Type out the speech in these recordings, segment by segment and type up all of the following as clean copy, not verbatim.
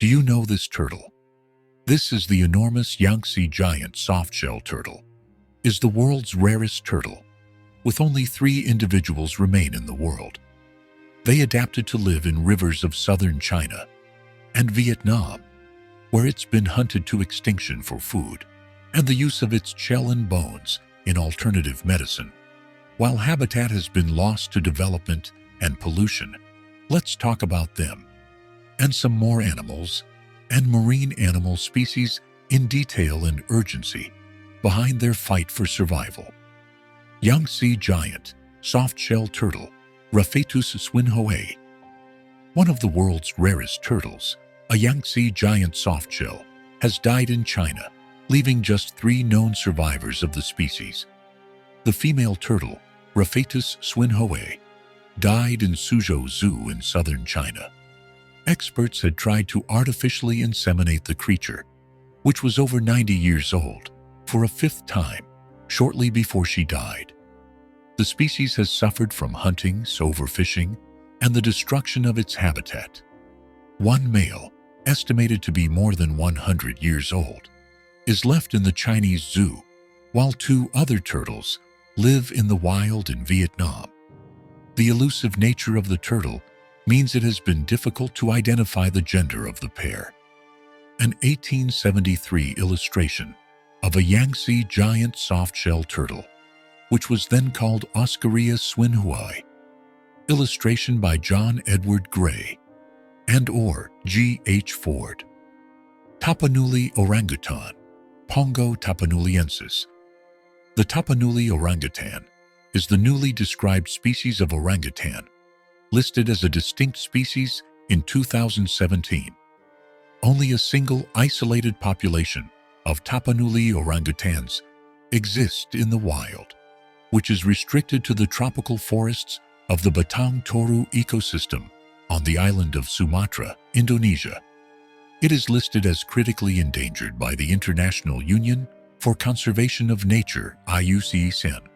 Do you know this turtle? This is the enormous Yangtze giant softshell turtle. Is the world's rarest turtle, with only 3 individuals remain in the world. They adapted to live in rivers of southern China and Vietnam, where it's been hunted to extinction for food and the use of its shell and bones in alternative medicine. While habitat has been lost to development and pollution, let's talk about them and some more animals and marine animal species in detail and urgency behind their fight for survival. Yangtze giant softshell turtle, Raphetus swinhoae. One of the world's rarest turtles, a Yangtze giant softshell, has died in China, leaving just 3 known survivors of the species. The female turtle, Raphetus swinhoae, died in Suzhou Zoo in southern China. Experts had tried to artificially inseminate the creature, which was over 90 years old, for a 5th time, shortly before she died. The species has suffered from hunting, overfishing, and the destruction of its habitat. One male, estimated to be more than 100 years old, is left in the Chinese zoo, while 2 other turtles live in the wild in Vietnam. The elusive nature of the turtle means it has been difficult to identify the gender of the pair. An 1873 illustration of a Yangtze giant softshell turtle, which was then called Oscaria swinhoae. Illustration by John Edward Gray and/or G. H. Ford. Tapanuli orangutan, Pongo tapanuliensis. The Tapanuli orangutan is the newly described species of orangutan, listed as a distinct species in 2017. Only a single isolated population of Tapanuli orangutans exists in the wild, which is restricted to the tropical forests of the Batang Toru ecosystem on the island of Sumatra, Indonesia. It is listed as critically endangered by the International Union for Conservation of Nature, IUCN.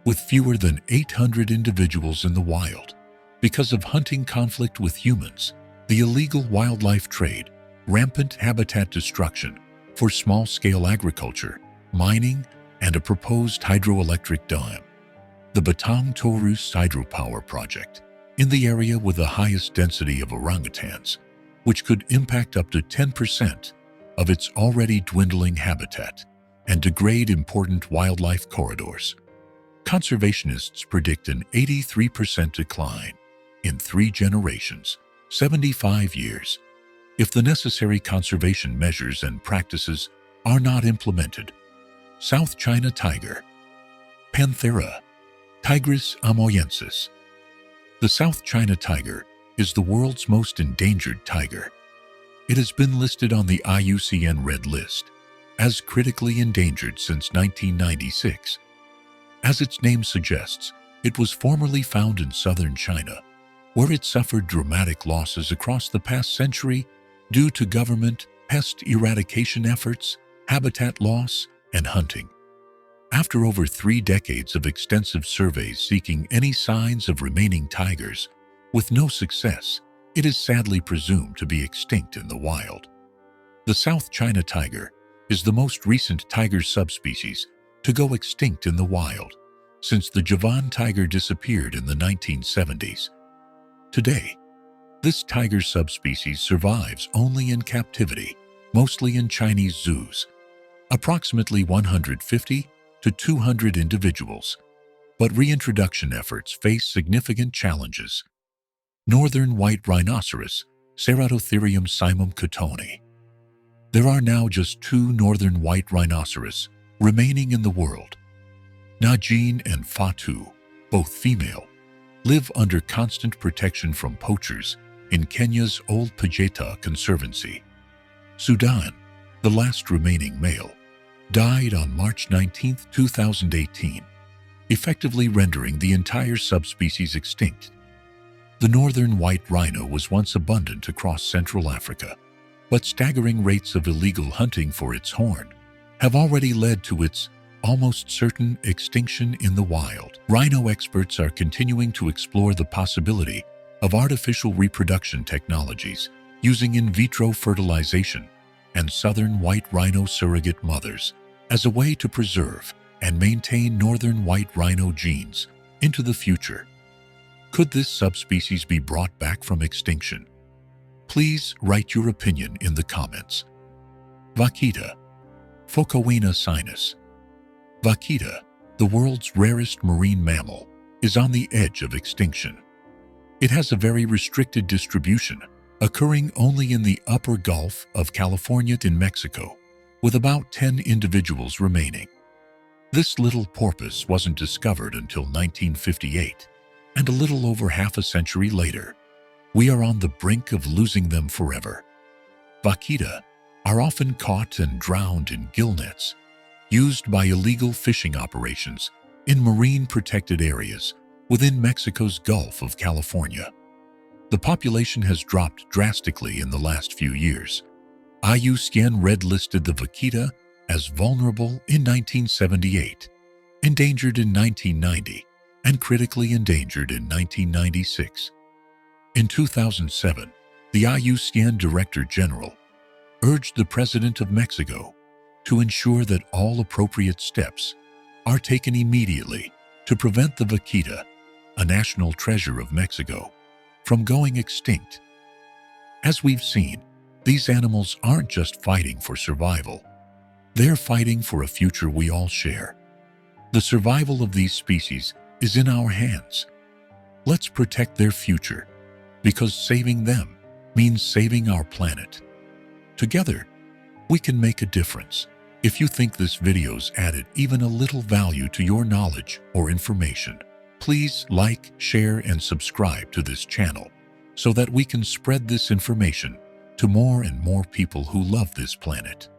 With fewer than 800 individuals in the wild, because of hunting conflict with humans, the illegal wildlife trade, rampant habitat destruction for small-scale agriculture, mining, and a proposed hydroelectric dam, the Batang Toru hydropower project, in the area with the highest density of orangutans, which could impact up to 10% of its already dwindling habitat and degrade important wildlife corridors. Conservationists predict an 83% decline in 3 generations, 75 years, if the necessary conservation measures and practices are not implemented. South China tiger, Panthera, Tigris amoyensis. The South China tiger is the world's most endangered tiger. It has been listed on the IUCN Red List as critically endangered since 1996. As its name suggests, it was formerly found in southern China, where it suffered dramatic losses across the past century due to government pest eradication efforts, habitat loss, and hunting. After over 3 decades of extensive surveys seeking any signs of remaining tigers, with no success, it is sadly presumed to be extinct in the wild. The South China tiger is the most recent tiger subspecies to go extinct in the wild, since the Javan tiger disappeared in the 1970s. Today, this tiger subspecies survives only in captivity, mostly in Chinese zoos, approximately 150 to 200 individuals, but reintroduction efforts face significant challenges. Northern white rhinoceros, Ceratotherium simum cottoni. There are now just 2 northern white rhinoceros remaining in the world. Najin and Fatu, both female, live under constant protection from poachers in Kenya's Old Pajeta Conservancy. Sudan, the last remaining male, died on March 19, 2018, effectively rendering the entire subspecies extinct. The northern white rhino was once abundant across Central Africa, but staggering rates of illegal hunting for its horn have already led to its almost certain extinction in the wild. Rhino experts are continuing to explore the possibility of artificial reproduction technologies using in vitro fertilization and southern white rhino surrogate mothers as a way to preserve and maintain northern white rhino genes into the future. Could this subspecies be brought back from extinction? Please write your opinion in the comments. Vaquita, Phocowena sinus. Vaquita, the world's rarest marine mammal, is on the edge of extinction. It has a very restricted distribution, occurring only in the upper Gulf of California in Mexico, with about 10 individuals remaining. This little porpoise wasn't discovered until 1958, and a little over half a century later, we are on the brink of losing them forever. Vaquita are often caught and drowned in gill nets, used by illegal fishing operations in marine protected areas within Mexico's Gulf of California. The population has dropped drastically in the last few years. IUCN red-listed the vaquita as vulnerable in 1978, endangered in 1990, and critically endangered in 1996. In 2007, the IUCN Director General urged the President of Mexico to ensure that all appropriate steps are taken immediately to prevent the vaquita, a national treasure of Mexico, from going extinct. As we've seen, these animals aren't just fighting for survival. They're fighting for a future we all share. The survival of these species is in our hands. Let's protect their future, because saving them means saving our planet. Together, we can make a difference. If you think this video's added even a little value to your knowledge or information, please like, share, and subscribe to this channel so that we can spread this information to more and more people who love this planet.